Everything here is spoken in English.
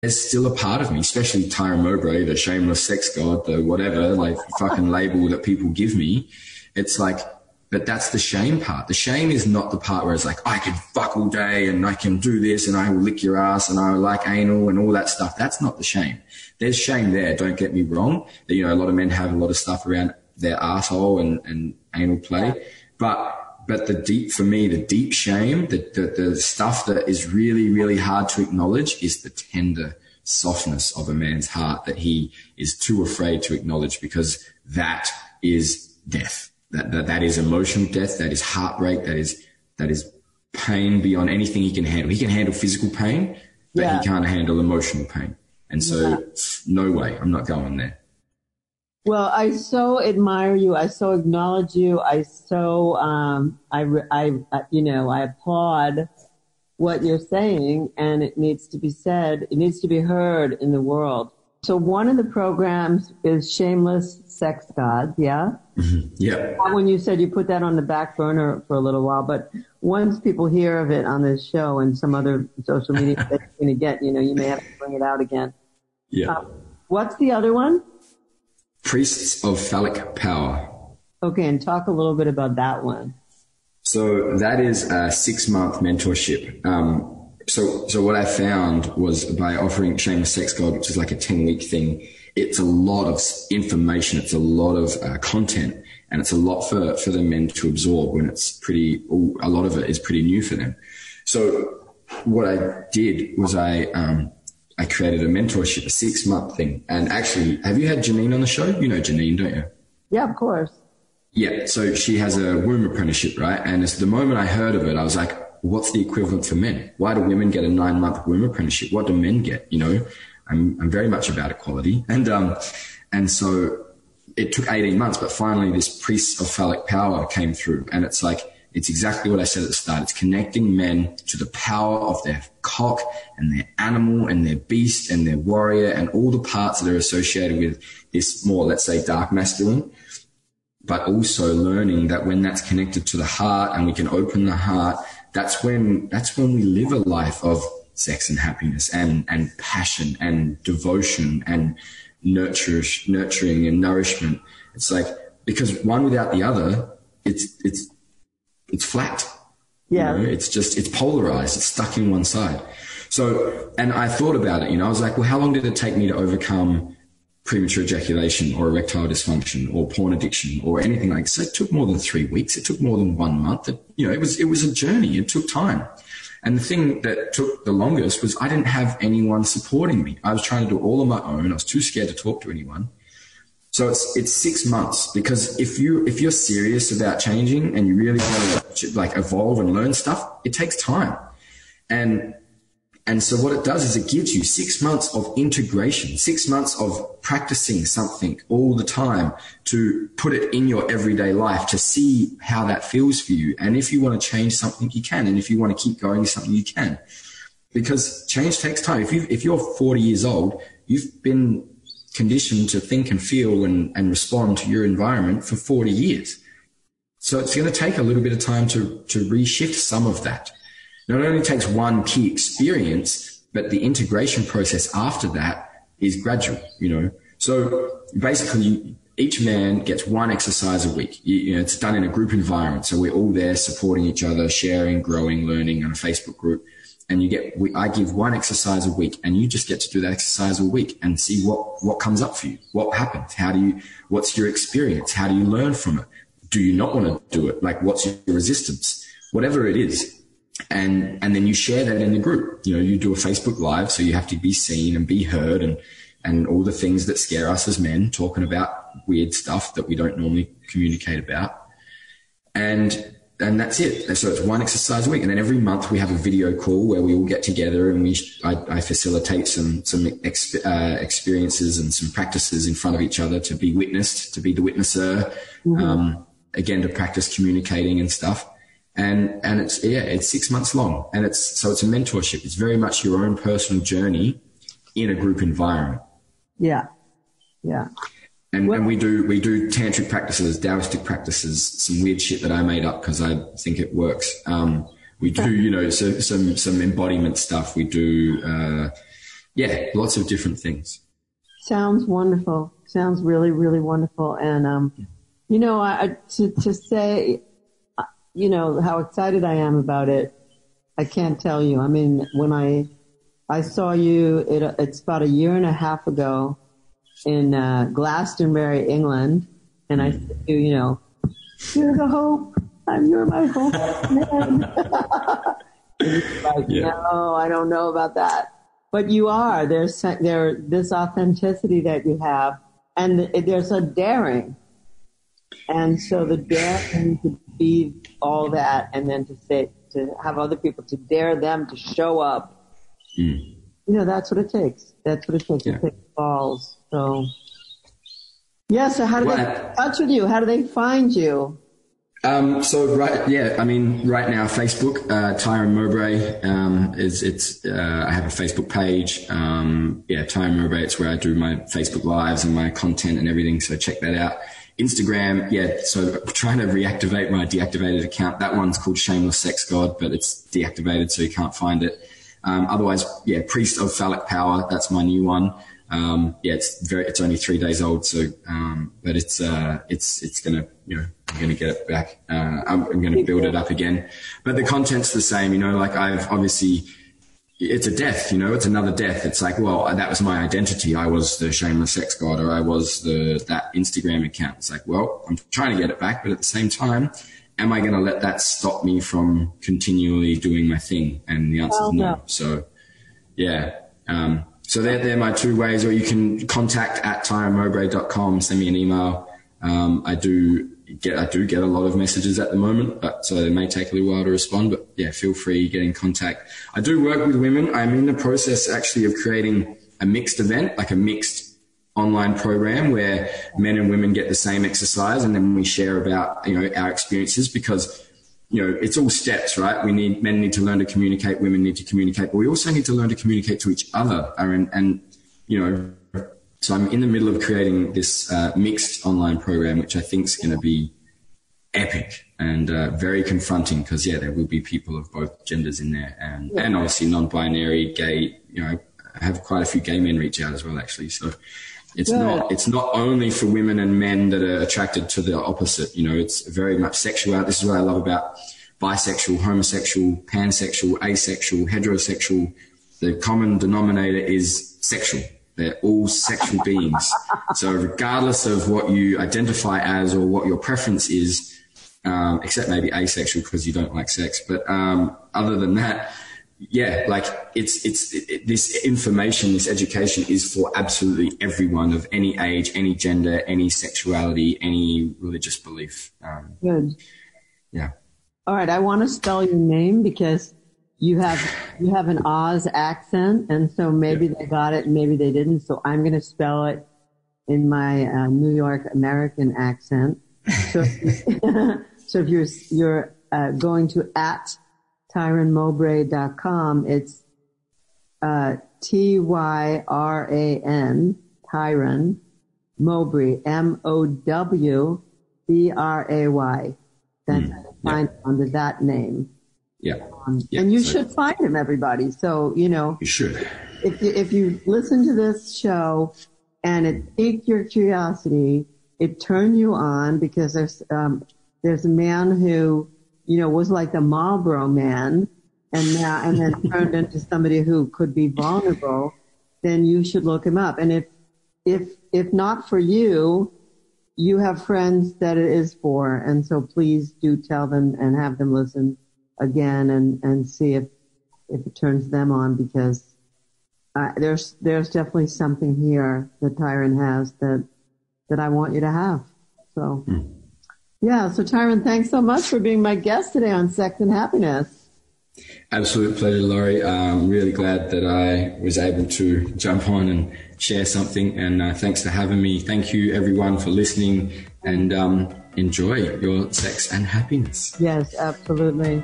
there's still a part of me, especially Tyran Mowbray, the shameless sex god, the whatever, like fucking label that people give me. It's like, but that's the shame part. The shame is not the part where it's like, I can fuck all day and I can do this and I will lick your ass and I will like anal and all that stuff. That's not the shame. There's shame there. Don't get me wrong. You know, a lot of men have a lot of stuff around their asshole and anal play, but the deep shame, the stuff that is really, really hard to acknowledge is the tender softness of a man's heart that he is too afraid to acknowledge, because that is death. That is emotional death. That is heartbreak. That is pain beyond anything he can handle. He can handle physical pain, but he can't handle emotional pain. And so no way, I'm not going there. Well, I so admire you. I so acknowledge you. I so, I applaud what you're saying, and it needs to be said. It needs to be heard in the world. So one of the programs is Shameless Sex God. Yeah. Mm-hmm. Yeah. When you said you put that on the back burner for a little while, but once people hear of it on this show and some other social media that you're going to get, you may have to bring it out again. Yeah. What's the other one? Priests of Phallic Power. Okay, and talk a little bit about that one. So that is a 6-month mentorship. So what I found was by offering Shameless Sex God, which is like a 10-week thing, it's a lot of information, it's a lot of content, and it's a lot for the men to absorb when a lot of it is pretty new for them. So what I did was I created a mentorship, a 6-month thing. And actually, have you had Janine on the show? You know Janine, don't you? Yeah, of course. Yeah. So she has a womb apprenticeship, right? And it's the moment I heard of it, I was like, what's the equivalent for men? Why do women get a 9-month womb apprenticeship? What do men get? I'm very much about equality. And so it took 18 months, but finally this Priest of Phallic Power came through. And it's like, it's exactly what I said at the start. It's connecting men to the power of their cock and their animal and their beast and their warrior and all the parts that are associated with this more, let's say, dark masculine, but also learning that when that's connected to the heart and we can open the heart, that's when we live a life of sex and happiness and passion and devotion and nurturing and nourishment. It's like, because one without the other, it's flat. Yeah. It's polarized. It's stuck in one side. So, and I thought about it, I was like, well, how long did it take me to overcome premature ejaculation or erectile dysfunction or porn addiction or anything like this? It took more than 3 weeks. It took more than 1 month. It was a journey. It took time. And the thing that took the longest was I didn't have anyone supporting me. I was trying to do it all on my own. I was too scared to talk to anyone. So it's 6 months, because if you're serious about changing and you really want to like evolve and learn stuff, it takes time. And so what it does is it gives you 6 months of integration, 6 months of practicing something all the time to put it in your everyday life, to see how that feels for you. And if you want to change something, you can. And if you want to keep going with something, you can. Because change takes time. If you're 40 years old, you've been conditioned to think and feel and respond to your environment for 40 years. So it's going to take a little bit of time to reshift some of that. Not only takes one key experience, but the integration process after that is gradual, So basically, each man gets one exercise a week. It's done in a group environment. So we're all there supporting each other, sharing, growing, learning on a Facebook group. And I give one exercise a week, and you just get to do that exercise a week and see what comes up for you. What happens? What's your experience? How do you learn from it? Do you not want to do it? Like, what's your resistance? Whatever it is. And then you share that in the group. You do a Facebook Live, so you have to be seen and be heard and all the things that scare us as men, talking about weird stuff that we don't normally communicate about. And that's it. So it's one exercise a week. And then every month we have a video call where we all get together and I facilitate some experiences and some practices in front of each other to be witnessed, to be the witnesser, again, to practice communicating and stuff. And it's 6 months long, and it's a mentorship. It's very much your own personal journey in a group environment. Yeah. Yeah. And we do tantric practices, Taoistic practices, some weird shit that I made up because I think it works. We do, some embodiment stuff. We do, lots of different things. Sounds wonderful. Sounds really, really wonderful. And, you know, to say, you know, how excited I am about it, I can't tell you. I mean, when I saw you, it's about a year and a half ago in Glastonbury, England, and I said, you know, you're the hope. You're my hope, man. And he's like, no, I don't know about that. But you are. There's this authenticity that you have, and there's a daring. And so the daring to be all that, and then to have other people, to dare them to show up. You know, that's what it takes. That's what it takes. It takes balls. So, so how do they get in touch with you? How do they find you? Right now, Facebook, Tyran Mowbray, I have a Facebook page. Tyran Mowbray, it's where I do my Facebook lives and my content and everything. So check that out. Instagram, so I'm trying to reactivate my deactivated account. That one's called Shameless Sex God, but it's deactivated, so you can't find it. Otherwise, Priest of Phallic Power, that's my new one. It's only 3 days old, so, but it's gonna, you know, I'm gonna get it back. I'm gonna build it up again, but the content's the same, you know, like I've obviously, it's a death, you know, it's another death. It's like, well, that was my identity. I was the Shameless Sex God, or I was that Instagram account. It's like, well, I'm trying to get it back, but at the same time, am I going to let that stop me from continually doing my thing? And the answer is no. So, so they're my two ways, or you can contact at tyranmowbray.com, send me an email. I do get a lot of messages at the moment, so it may take a little while to respond, but feel free, get in contact. I do work with women. I'm in the process actually of creating a mixed event, like a mixed online program where men and women get the same exercise, and then we share about, you know, our experiences, because, you know, it's all steps, right? Men need to learn to communicate, women need to communicate, but we also need to learn to communicate to each other. And you know, so I'm in the middle of creating this mixed online program, which I think is going to be epic and very confronting, because there will be people of both genders in there, and obviously non-binary, gay. You know, I have quite a few gay men reach out as well, actually. So it's not only for women and men that are attracted to the opposite. You know, it's very much sexual. This is what I love about bisexual, homosexual, pansexual, asexual, heterosexual. The common denominator is sexual. They're all sexual beings. So regardless of what you identify as or what your preference is, except maybe asexual because you don't like sex, but other than that, like this information, this education is for absolutely everyone of any age, any gender, any sexuality, any religious belief. Good. Yeah. All right. I want to spell your name because you have an Oz accent, and so maybe they got it and maybe they didn't. So I'm going to spell it in my New York American accent. So if you're going to at TyranMowbray.com, it's Tyran, Tyran Mowbray, Mowbray. That's how to find under that name. And you should find him, everybody. So, you know, you should. If you listen to this show and it piqued your curiosity, it turned you on, because there's a man who, you know, was like the Marlboro man, and then turned into somebody who could be vulnerable, then you should look him up. And if not for you, you have friends that it is for, and so please do tell them and have them listen again and see if it turns them on, because there's definitely something here that Tyran has that I want you to have. So, so Tyran, thanks so much for being my guest today on Sex and Happiness. Absolute pleasure, Laurie. I'm really glad that I was able to jump on and share something, and thanks for having me. Thank you, everyone, for listening, and enjoy your sex and happiness. Yes, absolutely.